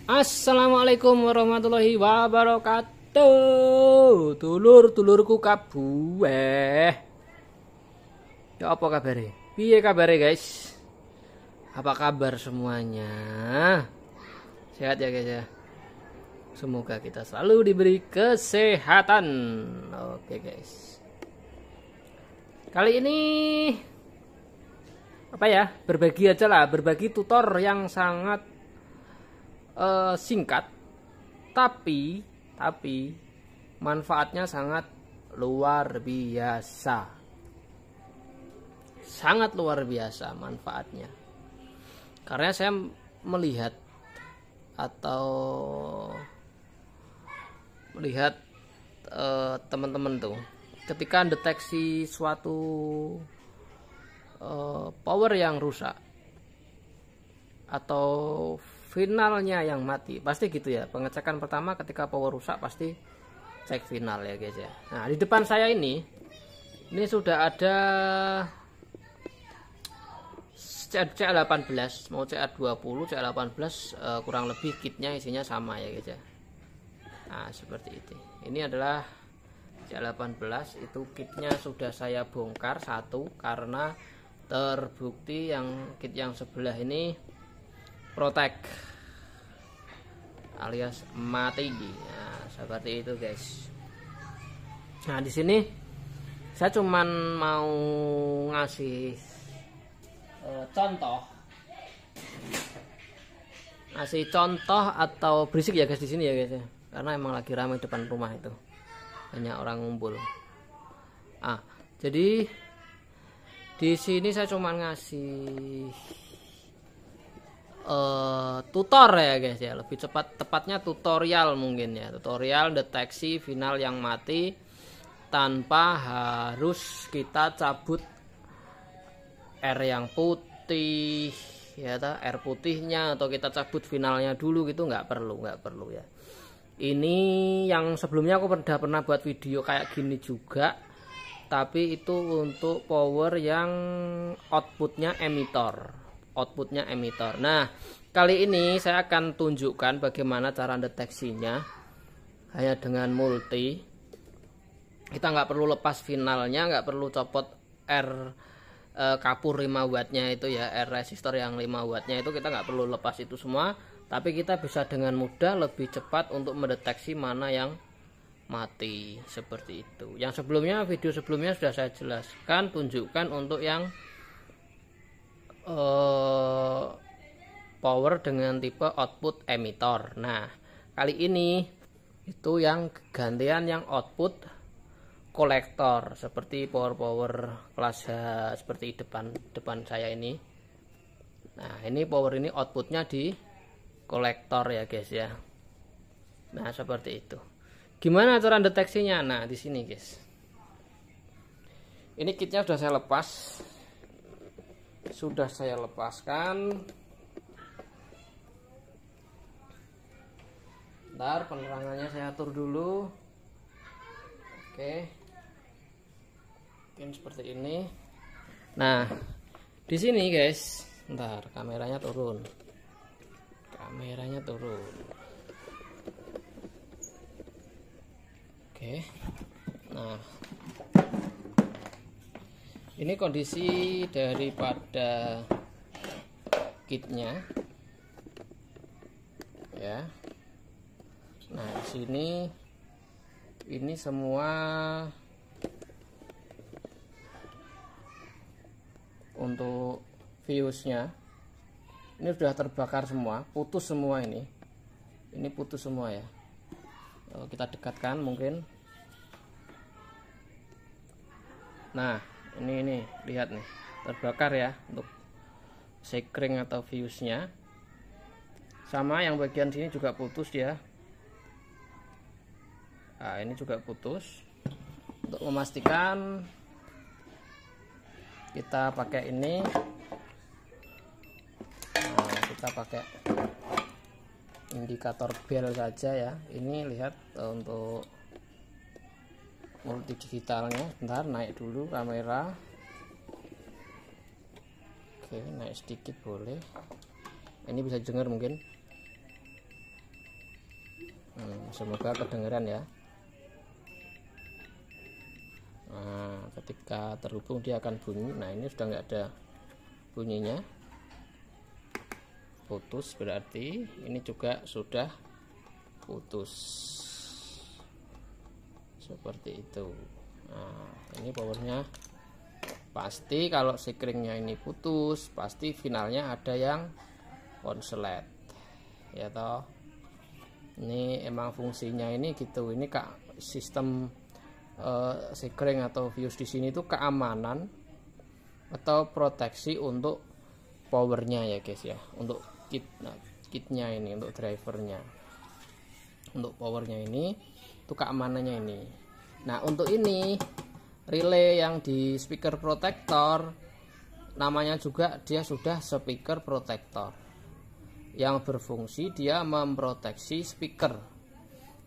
Assalamualaikum warahmatullahi wabarakatuh. Dulur-dulurku kabeh. Ya apa kabare? Piye kabare guys? Apa kabar semuanya? Sehat ya guys ya. Semoga kita selalu diberi kesehatan. Oke guys. Kali ini apa ya? Berbagi aja lah, berbagi tutor yang sangat singkat tapi manfaatnya sangat luar biasa, manfaatnya, karena saya melihat teman-teman tuh ketika deteksi suatu power yang rusak atau finalnya yang mati, pasti gitu ya. Pengecekan pertama ketika power rusak pasti cek final ya guys ya. Nah di depan saya ini sudah ada CA18 mau CA20 CA18, kurang lebih kitnya isinya sama ya guys ya. Nah seperti itu. Ini adalah CA18, itu kitnya sudah saya bongkar satu karena terbukti yang kit yang sebelah ini protek alias mati. Nah, seperti itu guys. Nah, di sini saya cuman mau ngasih contoh atau berisik ya guys di sini ya guys ya. Karena emang lagi ramai depan rumah itu. Banyak orang ngumpul. Jadi di sini saya cuman ngasih tutor ya guys ya, lebih tepatnya tutorial mungkin ya, tutorial deteksi final yang mati tanpa harus kita cabut R yang putih ya, R putihnya, atau kita cabut finalnya dulu gitu, nggak perlu ya. Ini yang sebelumnya aku pernah buat video kayak gini juga, tapi itu untuk power yang outputnya emitor. Nah, kali ini saya akan tunjukkan bagaimana cara deteksinya hanya dengan multi. Kita nggak perlu lepas finalnya, nggak perlu copot R kapur 5 wattnya itu ya, R resistor yang 5 wattnya itu kita nggak perlu lepas itu semua, tapi kita bisa dengan mudah lebih cepat untuk mendeteksi mana yang mati seperti itu. Yang sebelumnya, video sebelumnya sudah saya jelaskan, tunjukkan untuk yang power dengan tipe output emitor. Nah kali ini itu yang gantian yang output kolektor, seperti power kelas H seperti depan saya ini. Nah ini power ini outputnya di kolektor ya guys ya. Nah seperti itu. Gimana cara deteksinya? Nah di sini guys, ini kitnya sudah saya lepaskan. Ntar penerangannya saya atur dulu. Oke, mungkin seperti ini. Nah di sini guys, ntar kameranya turun. Oke, nah ini kondisi daripada kitnya ya. Nah di sini ini semua untuk fuse-nya ini sudah terbakar semua, putus semua ini putus semua ya. Kita dekatkan mungkin. Nah ini lihat nih, terbakar ya untuk sekring atau fuse-nya. Sama yang bagian sini juga putus ya. Nah ini juga putus. Untuk memastikan kita pakai ini. Nah, kita pakai indikator bel saja ya. Ini lihat untuk multi digitalnya. Bentar, naik dulu kamera. Oke, naik sedikit boleh. Ini bisa dengar mungkin. Semoga kedengeran ya. Nah, ketika terhubung dia akan bunyi. Nah, ini sudah nggak ada bunyinya, putus, berarti ini juga sudah putus seperti itu. Nah, ini powernya pasti. Kalau sekringnya ini putus, pasti finalnya ada yang konslet ya toh. Ini emang fungsinya ini gitu. Ini kak sistem sekring atau fuse di sini itu keamanan atau proteksi untuk powernya ya guys ya, untuk kitnya ini, untuk drivernya, untuk powernya ini itu keamanannya ini. Nah, untuk ini relay yang di speaker protector, namanya juga dia sudah speaker protector yang berfungsi dia memproteksi speaker.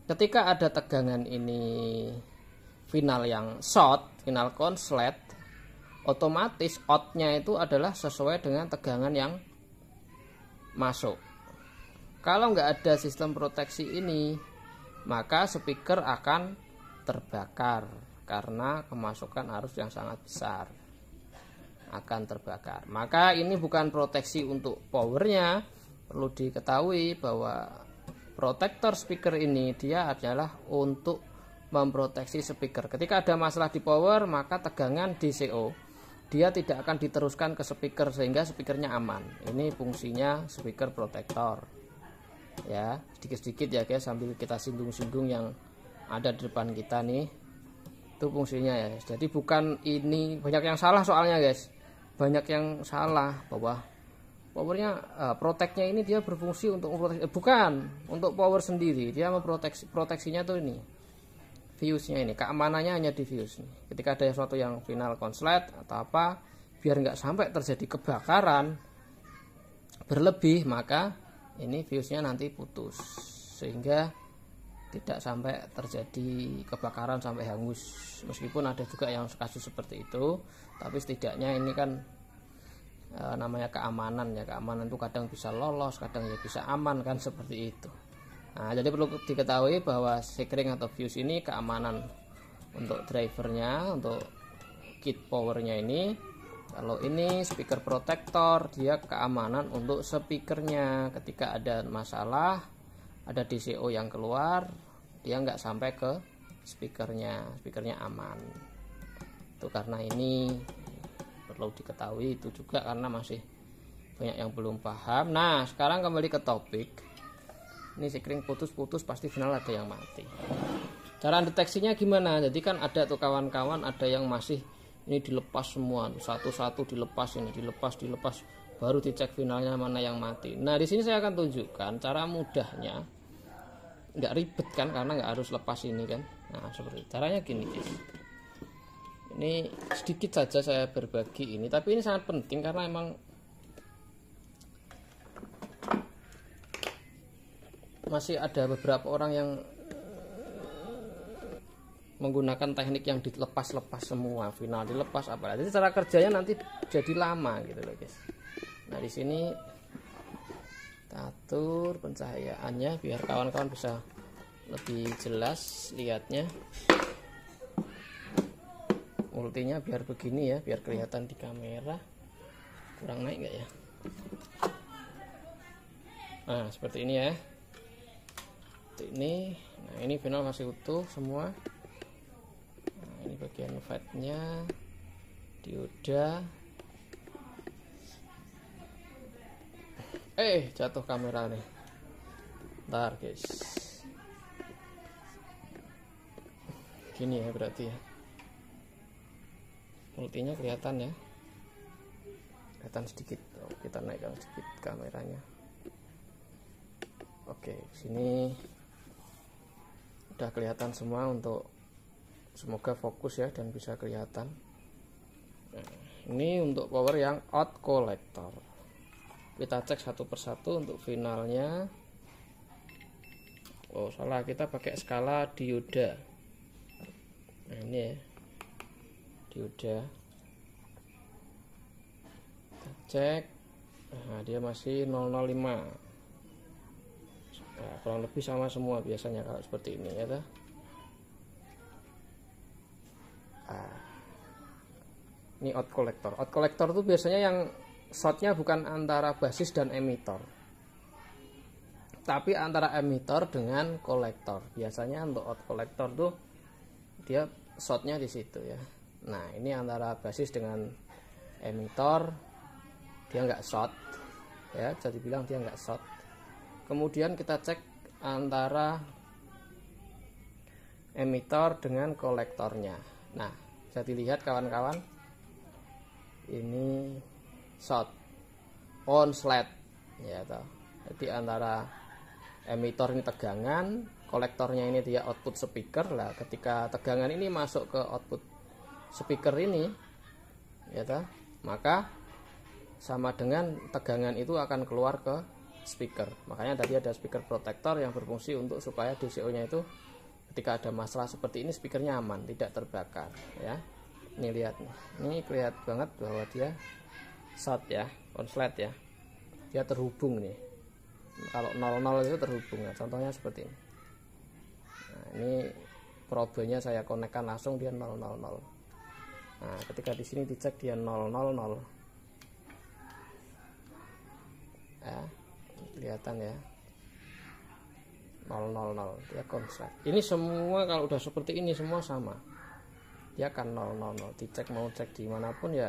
Ketika ada tegangan ini final yang short, final konslet, otomatis outnya itu adalah sesuai dengan tegangan yang masuk. Kalau nggak ada sistem proteksi ini, maka speaker akan terbakar karena kemasukan arus yang sangat besar, akan terbakar. Maka ini bukan proteksi untuk powernya. Perlu diketahui bahwa protektor speaker ini dia adalah untuk memproteksi speaker. Ketika ada masalah di power, maka tegangan DCO dia tidak akan diteruskan ke speaker sehingga speakernya aman. Ini fungsinya speaker protector. Ya, sedikit-sedikit ya guys, sambil kita singgung-singgung yang ada di depan kita nih. Itu fungsinya ya. Jadi bukan ini, banyak yang salah soalnya guys. Banyak yang salah bahwa powernya protectnya ini dia berfungsi untuk memproteksi, bukan untuk power sendiri. Dia proteksinya tuh ini fuse-nya ini, keamanannya hanya di fuse nih. Ketika ada sesuatu yang final konslet atau apa, biar nggak sampai terjadi kebakaran berlebih, maka ini fuse-nya nanti putus sehingga tidak sampai terjadi kebakaran sampai hangus. Meskipun ada juga yang kasus seperti itu, tapi setidaknya ini kan namanya keamanan ya. Keamanan itu kadang bisa lolos, kadang ya bisa aman kan, seperti itu. Nah, jadi perlu diketahui bahwa sekring atau fuse ini keamanan untuk drivernya, untuk kit powernya ini. Kalau ini speaker protector, dia keamanan untuk speakernya. Ketika ada masalah, ada DCO yang keluar, dia nggak sampai ke speakernya aman. Itu karena ini perlu diketahui itu juga, karena masih banyak yang belum paham. Nah, sekarang kembali ke topik. Ini sekring putus-putus pasti final ada yang mati. Cara deteksinya gimana? Jadi kan ada tuh kawan-kawan, ada yang masih ini dilepas semua, satu-satu dilepas, ini dilepas, baru dicek finalnya mana yang mati. Nah, di sini saya akan tunjukkan cara mudahnya, nggak ribet kan, karena nggak harus lepas ini kan. Nah, seperti caranya gini guys. Ini sedikit saja saya berbagi ini, tapi ini sangat penting karena emang masih ada beberapa orang yang menggunakan teknik yang dilepas-lepas semua, final dilepas apa. Jadi cara kerjanya nanti jadi lama gitu loh guys. Nah, di sini kita atur pencahayaannya biar kawan-kawan bisa lebih jelas lihatnya. Multinya biar begini ya, biar kelihatan di kamera. Kurang naik nggak ya? Nah, seperti ini ya. Ini, nah ini final masih utuh semua. Nah, ini bagian fatnya, dioda. Jatuh kamera nih. Ntar guys. Gini ya berarti ya. Multinya kelihatan ya. Kelihatan sedikit. Kita naikkan sedikit kameranya. Oke, sini udah kelihatan semua. Untuk semoga fokus ya dan bisa kelihatan. Nah, ini untuk power yang out collector. Kita cek satu persatu untuk finalnya. Oh salah, kita pakai skala dioda. Nah ini ya, dioda. Kita cek. Nah dia masih 005. Nah, kurang lebih sama semua biasanya kalau seperti ini ya. Ini out collector. Out collector itu biasanya yang shotnya bukan antara basis dan emitor, tapi antara emitor dengan kolektor. Biasanya untuk out collector tuh dia shotnya di situ ya. Nah ini antara basis dengan emitor, dia nggak shot ya, jadi bilang dia nggak shot. Kemudian kita cek antara emitor dengan kolektornya. Nah bisa dilihat kawan-kawan, ini shot konslet ya toh. Jadi antara emitor ini tegangan, kolektornya ini dia output speaker lah. Ketika tegangan ini masuk ke output speaker ini ya toh, maka sama dengan tegangan itu akan keluar ke speaker. Makanya tadi ada speaker protector yang berfungsi untuk supaya DCO nya itu ketika ada masalah seperti ini speakernya aman, tidak terbakar ya. Ini lihat nih, ini kelihatan banget bahwa dia short ya, konslet ya, dia terhubung nih. Kalau 00 itu terhubung ya, contohnya seperti ini. Nah, ini probenya saya konekkan langsung, dia 000. Nah ketika di sini dicek dia 000 ya, kelihatan ya 000, dia konslet. Ini semua kalau udah seperti ini semua sama, dia akan 000. Dicek mau cek dimanapun ya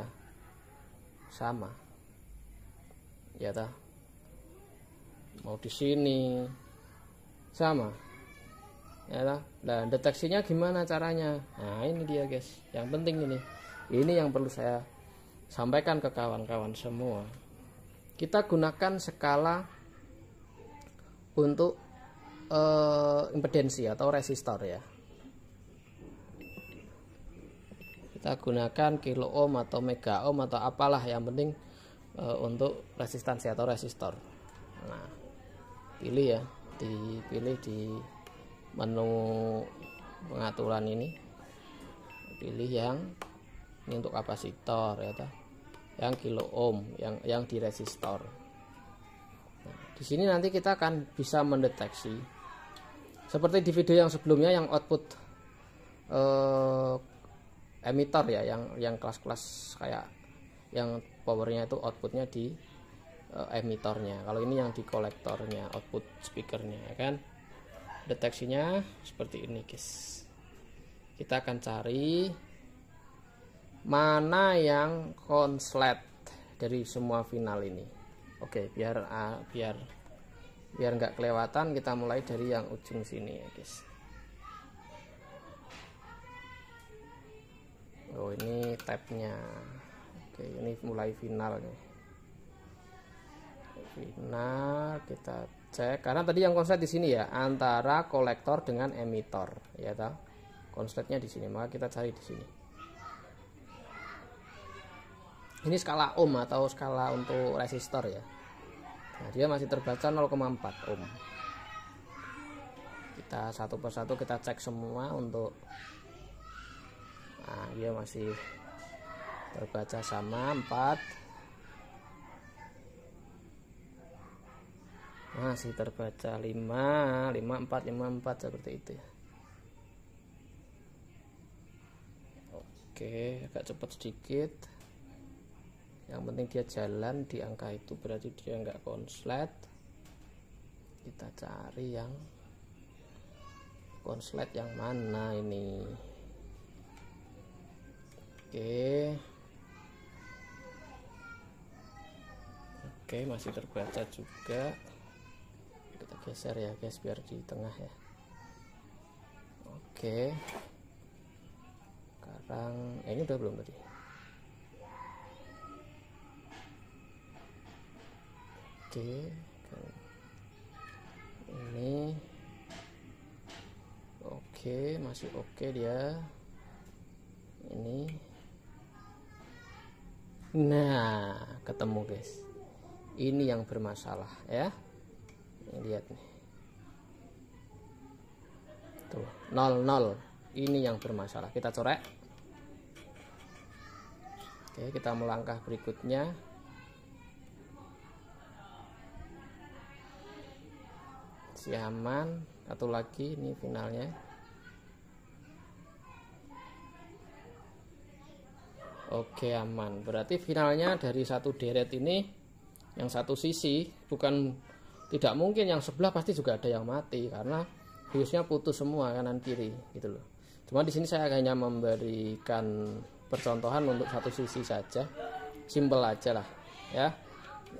sama ya toh, mau di sini sama ya toh. Nah deteksinya gimana caranya? Nah ini dia guys, yang penting ini yang perlu saya sampaikan ke kawan-kawan semua. Kita gunakan skala untuk impedensi atau resistor ya. Kita gunakan kilo ohm atau mega ohm atau apalah, yang penting untuk resistansi atau resistor. Nah pilih ya, dipilih di menu pengaturan ini, pilih yang ini untuk kapasitor ya toh, yang kilo ohm, yang di resistor. Nah, di sini nanti kita akan bisa mendeteksi seperti di video yang sebelumnya yang output emitor ya, yang kelas-kelas kayak yang powernya itu outputnya di emitornya. Kalau ini yang di kolektornya, output speakernya ya kan. Deteksinya seperti ini guys. Kita akan cari mana yang konslet dari semua final ini. Oke, biar nggak kelewatan, kita mulai dari yang ujung sini ya guys. Oh ini tabnya. Oke, ini mulai final nih. Final kita cek, karena tadi yang konslet di sini ya, antara kolektor dengan emitor ya toh. Konsletnya di sini, maka kita cari di sini. Ini skala ohm atau skala untuk resistor ya. Nah, dia masih terbaca 0,4 ohm. Kita satu persatu kita cek semua untuk, nah dia masih terbaca sama 4, masih terbaca 5, 54, 54 seperti itu ya. Oke, agak cepat sedikit, yang penting dia jalan di angka itu, berarti dia nggak konslet. Kita cari yang konslet yang mana ini. Oke, masih terbaca juga. Kita geser ya guys biar di tengah ya. Oke, sekarang ini udah belum tadi. Oke, ini oke, masih oke dia ini. Nah ketemu guys, ini yang bermasalah ya. Ini lihat nih tuh 00, ini yang bermasalah. Kita corek. Oke, kita melangkah berikutnya. masih aman. Satu lagi, ini finalnya. Oke, aman. Berarti finalnya dari satu deret ini, yang satu sisi, bukan, tidak mungkin yang sebelah pasti juga ada yang mati karena biusnya putus semua kanan kiri gitu loh. Cuma di sini saya hanya memberikan percontohan untuk satu sisi saja, simple aja lah ya.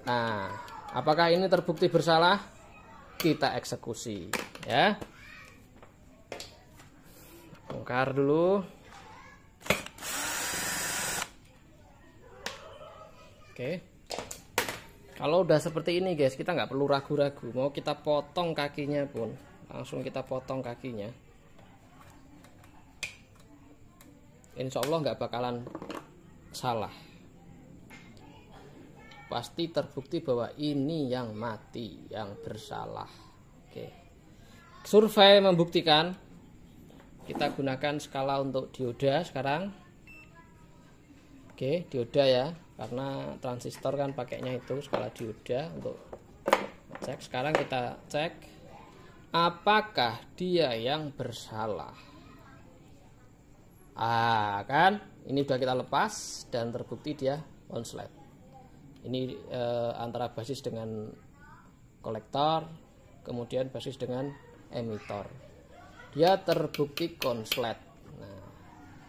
Nah, apakah ini terbukti bersalah? Kita eksekusi ya. Bongkar dulu. Oke, kalau udah seperti ini guys, kita nggak perlu ragu-ragu. Mau kita potong kakinya pun, langsung kita potong kakinya. Insya Allah nggak bakalan salah. Pasti terbukti bahwa ini yang mati, yang bersalah. Oke, survei membuktikan. Kita gunakan skala untuk dioda sekarang. Oke, dioda ya, karena transistor kan pakainya itu skala dioda untuk cek. Sekarang kita cek apakah dia yang bersalah. Kan ini sudah kita lepas dan terbukti dia konslet. Ini antara basis dengan kolektor, kemudian basis dengan emitor. Dia terbukti konslet. Nah,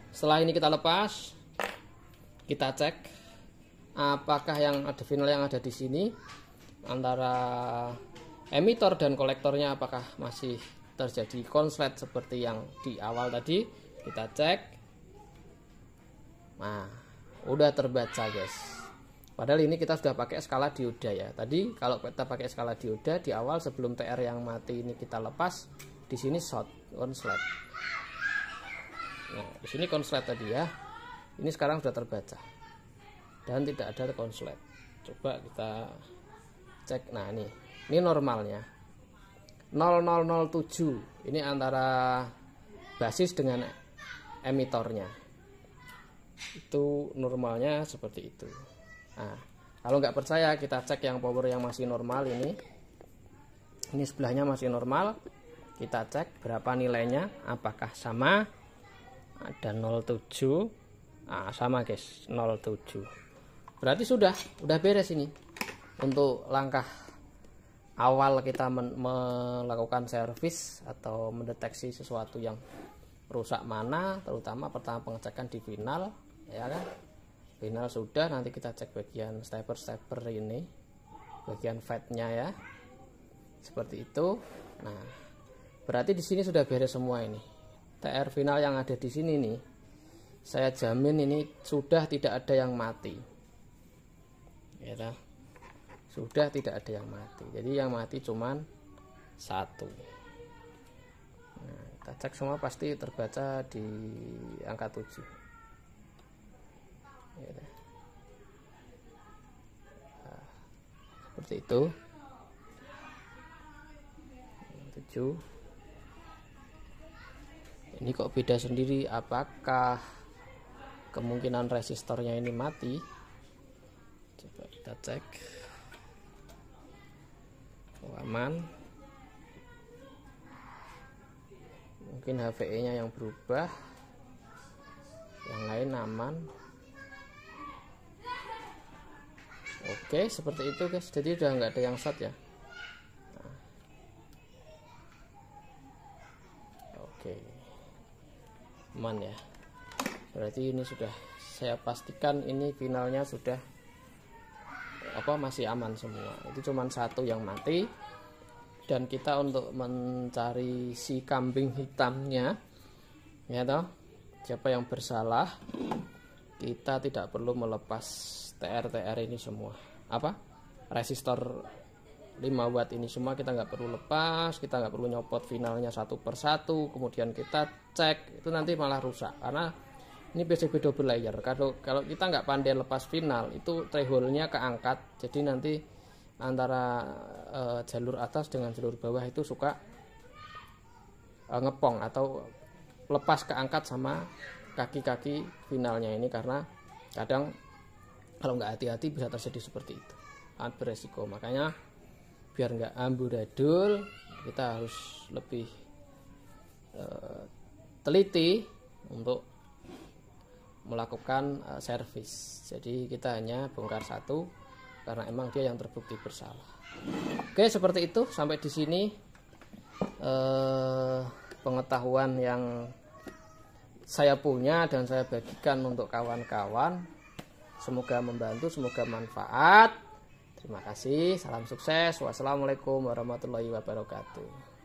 setelah ini kita lepas, kita cek apakah yang ada final yang ada di sini antara emitor dan kolektornya apakah masih terjadi konslet seperti yang di awal tadi. Kita cek. Nah, udah terbaca guys. Padahal ini kita sudah pakai skala dioda ya. Tadi kalau kita pakai skala dioda di awal sebelum TR yang mati ini kita lepas, di sini short konslet. Nah, di sini konslet tadi ya. Ini sekarang sudah terbaca dan tidak ada konslet. Coba kita cek. Nah, ini normalnya 0007. Ini antara basis dengan emitornya. Itu normalnya seperti itu. Nah, kalau nggak percaya kita cek yang power yang masih normal ini. Ini sebelahnya masih normal. Kita cek berapa nilainya, apakah sama? Ada 07. Nah, sama guys, 07. Berarti sudah beres ini. Untuk langkah awal kita melakukan servis atau mendeteksi sesuatu yang rusak mana, terutama pertama pengecekan di final, ya kan? Final sudah, nanti kita cek bagian stepper ini, bagian fatnya ya, seperti itu. Nah, berarti di sini sudah beres semua ini. TR final yang ada di sini nih, saya jamin ini sudah tidak ada yang mati, ya kan? Sudah tidak ada yang mati. Jadi yang mati cuman satu. Nah, kita cek semua pasti terbaca di angka 7. Ya, nah, seperti itu. 7. Ini kok beda sendiri, apakah kemungkinan resistornya ini mati? Coba kita cek. Aman. Mungkin HVE nya yang berubah, yang lain aman. Oke, seperti itu guys. Jadi udah nggak ada yang short ya. Nah. Oke, aman ya. Berarti ini sudah saya pastikan ini finalnya sudah masih aman semua. Itu cuman satu yang mati. Dan kita untuk mencari si kambing hitamnya, ya toh, siapa yang bersalah, kita tidak perlu melepas TR ini semua. Resistor 5 watt ini semua kita nggak perlu lepas, kita nggak perlu nyopot finalnya satu persatu, kemudian kita cek, itu nanti malah rusak karena ini PCB double layer. Kalau kita nggak pandai lepas final, itu thresholdnya keangkat, jadi nanti antara jalur atas dengan jalur bawah itu suka ngepong atau lepas keangkat sama kaki-kaki finalnya ini, karena kadang kalau nggak hati-hati bisa terjadi seperti itu, sangat beresiko. Makanya biar nggak amburadul, kita harus lebih teliti untuk melakukan servis. Jadi kita hanya bongkar satu karena emang dia yang terbukti bersalah. Oke, seperti itu. Sampai di sini pengetahuan yang saya punya dan saya bagikan untuk kawan-kawan. Semoga membantu, semoga manfaat. Terima kasih, salam sukses. Wassalamualaikum warahmatullahi wabarakatuh.